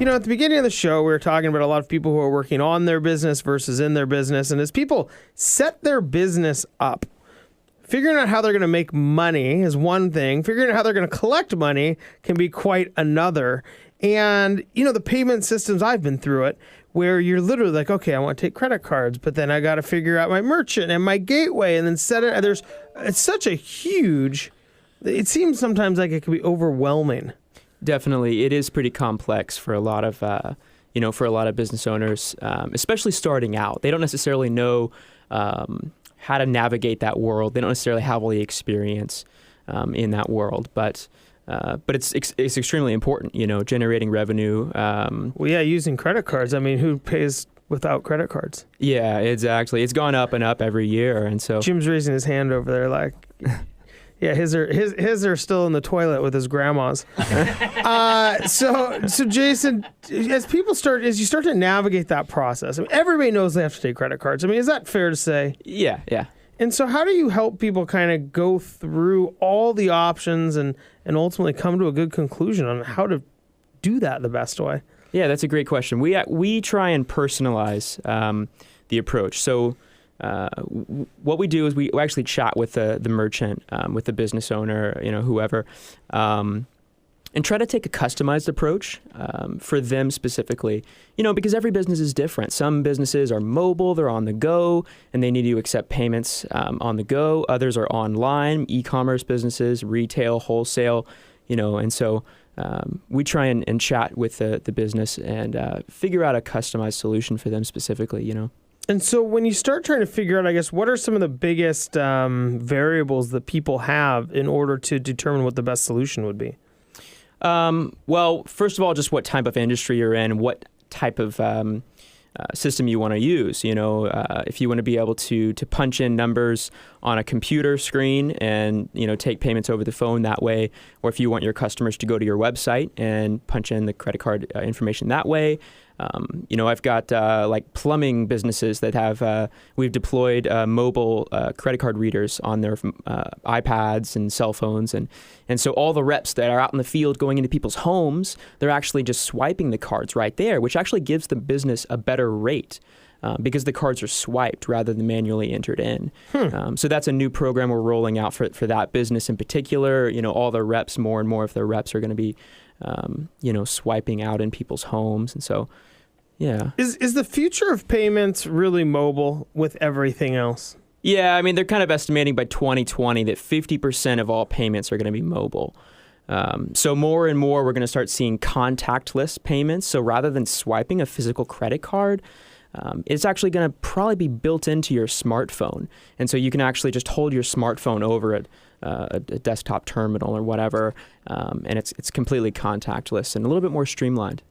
At the beginning of the show, we were talking about a lot of people who are working on their business versus in their business. And as people set their business up, figuring out how they're going to make money is one thing. Figuring out how they're going to collect money can be quite another. And, the payment systems, I've been through it, where you're literally like, okay, I want to take credit cards, but then I got to figure out my merchant and my gateway and then set it. It's such a huge, it seems sometimes like it can be overwhelming. Definitely. It is pretty complex for a lot of, business owners, especially starting out. They don't necessarily know how to navigate that world. They don't necessarily have all the experience in that world, but it's extremely important, generating revenue. Using credit cards. I mean, who pays without credit cards? Yeah, exactly. It's gone up and up every year, and so Jim's raising his hand over there, like, yeah, his are still in the toilet with his grandma's. So Jason, as you start to navigate that process, I mean, everybody knows they have to take credit cards. I mean, is that fair to say? Yeah. And so how do you help people kind of go through all the options and ultimately come to a good conclusion on how to do that the best way? Yeah, that's a great question. We try and personalize the approach. So what we do is we actually chat with the merchant, with the business owner, whoever, and try to take a customized approach for them specifically, because every business is different. Some businesses are mobile, they're on the go, and they need to accept payments on the go. Others are online, e-commerce businesses, retail, wholesale, and so we try and chat with the business and figure out a customized solution for them specifically, And so when you start trying to figure out, I guess, what are some of the biggest variables that people have in order to determine what the best solution would be? Well, first of all, just what type of industry you're in, what type of system you want to use. If you want to be able to punch in numbers on a computer screen and, take payments over the phone that way, or if you want your customers to go to your website and punch in the credit card information that way. I've got like plumbing businesses that have, we've deployed mobile credit card readers on their iPads and cell phones. And so all the reps that are out in the field going into people's homes, they're actually just swiping the cards right there, which actually gives the business a better rate. Because the cards are swiped rather than manually entered in. So that's a new program we're rolling out for that business in particular. All the reps, more and more of their reps are going to be, swiping out in people's homes. And so, yeah. Is the future of payments really mobile with everything else? Yeah, I mean, they're kind of estimating by 2020 that 50% of all payments are going to be mobile. So more and more, we're going to start seeing contactless payments. So rather than swiping a physical credit card, it's actually going to probably be built into your smartphone. And so you can actually just hold your smartphone over a desktop terminal or whatever, and it's completely contactless and a little bit more streamlined.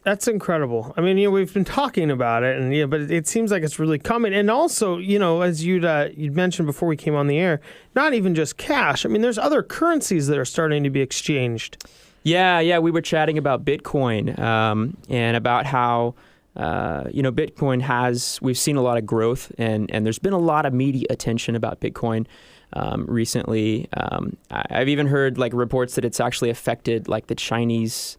That's incredible. I mean, we've been talking about it, and but it seems like it's really coming. And also, as you'd mentioned before we came on the air, not even just cash. I mean, there's other currencies that are starting to be exchanged. Yeah, we were chatting about Bitcoin and about how Bitcoin we've seen a lot of growth and there's been a lot of media attention about Bitcoin recently. I've even heard like reports that it's actually affected like the Chinese,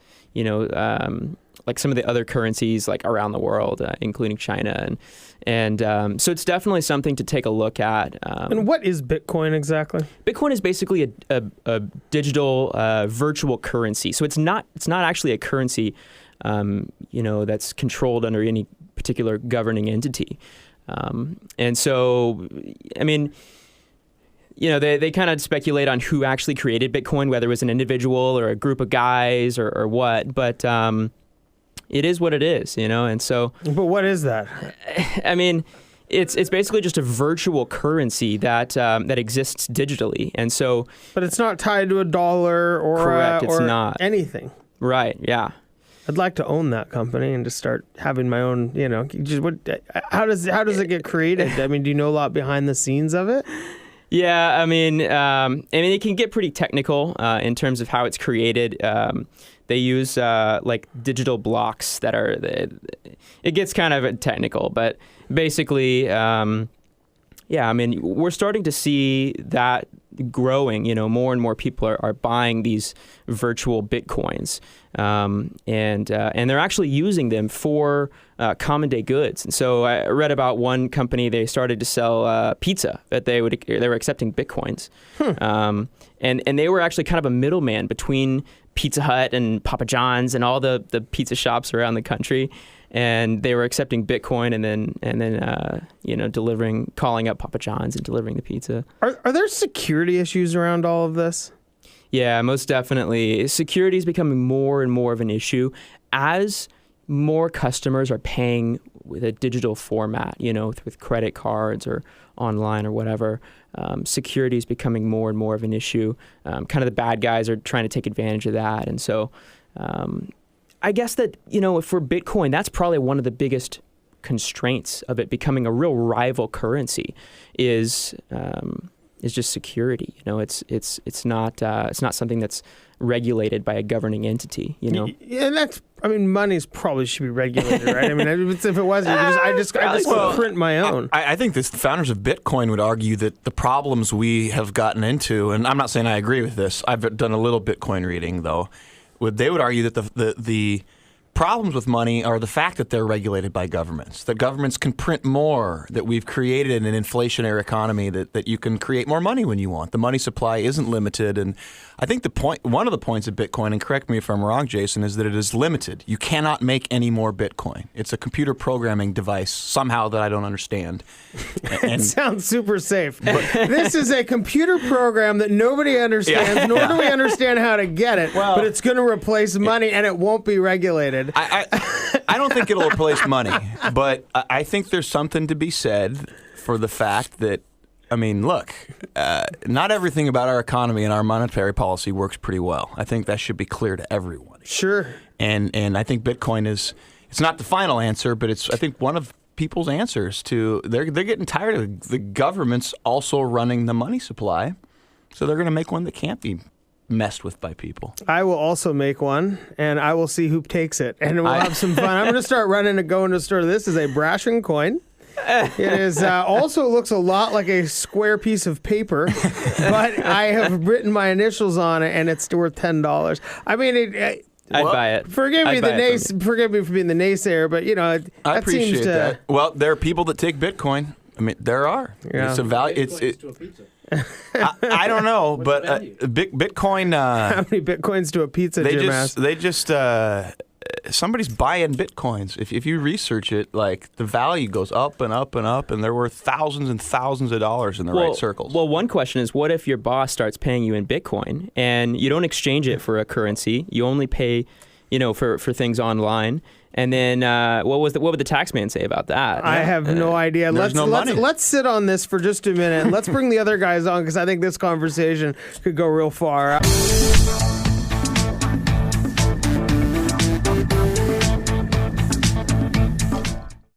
like some of the other currencies like around the world, including China. And so it's definitely something to take a look at. And what is Bitcoin exactly? Bitcoin is basically a digital virtual currency. So it's not actually a currency that's controlled under any particular governing entity. And so, I mean, they kind of speculate on who actually created Bitcoin, whether it was an individual or a group of guys or what, but it is what it is, and so. But what is that? I mean, it's basically just a virtual currency that exists digitally, and so. But it's not tied to a dollar or correct. It's not anything. Right. Yeah. I'd like to own that company and just start having my own. How does it get created? I mean, do you know a lot behind the scenes of it? Yeah, I mean, it can get pretty technical in terms of how it's created. They use like digital blocks that are. It gets kind of technical, but basically, yeah. I mean, we're starting to see that growing. More and more people are buying these virtual Bitcoins, and they're actually using them for common day goods. And so I read about one company, they started to sell pizza that they were accepting Bitcoins, and they were actually kind of a middleman between Pizza Hut and Papa John's and all the pizza shops around the country. And they were accepting Bitcoin and then calling up Papa John's and delivering the pizza. Are there security issues around all of this? Yeah, most definitely. Security is becoming more and more of an issue as more customers are paying with a digital format, with credit cards or online or whatever. Security is becoming more and more of an issue. Kind of the bad guys are trying to take advantage of that. And so I guess that, for Bitcoin, that's probably one of the biggest constraints of it becoming a real rival currency is just security. It's not something that's regulated by a governing entity. Yeah, and money's probably should be regulated, right? I mean, if it wasn't, I just print my own. I think the founders of Bitcoin would argue that the problems we have gotten into, and I'm not saying I agree with this. I've done a little Bitcoin reading though. They would argue that the problems with money are the fact that they're regulated by governments, that governments can print more, that we've created an inflationary economy, that you can create more money when you want. The money supply isn't limited. And I think one of the points of Bitcoin, and correct me if I'm wrong, Jason, is that it is limited. You cannot make any more Bitcoin. It's a computer programming device somehow that I don't understand. It sounds super safe. This is a computer program that nobody understands, nor do we understand how to get it, but it's going to replace money and it won't be regulated. I don't think it'll replace money, but I think there's something to be said for the fact that, look, not everything about our economy and our monetary policy works pretty well. I think that should be clear to everyone. Sure. And I think Bitcoin it's not the final answer, but it's, I think, one of people's answers to, they're getting tired of the governments also running the money supply, so they're going to make one that can't be messed with by people. I will also make one, and I will see who takes it, and we'll have some fun. I'm going to start running to go into a store. This is a Brashen coin. It is also looks a lot like a square piece of paper, but I have written my initials on it, and it's worth $10. I mean, I'd buy it. Forgive me for being the naysayer, but I appreciate seems to. That. Well, there are people that take Bitcoin. There are. Yeah. It's a value. I don't know, but Bitcoin. How many Bitcoins to a pizza? They just somebody's buying Bitcoins. If you research it, like the value goes up and up and up, and they're worth thousands and thousands of dollars in the right circles. Well, one question is, what if your boss starts paying you in Bitcoin and you don't exchange it for a currency? You only pay, for things online. And then what would the tax man say about that? I have no idea. Let's sit on this for just a minute. Let's bring the other guys on because I think this conversation could go real far.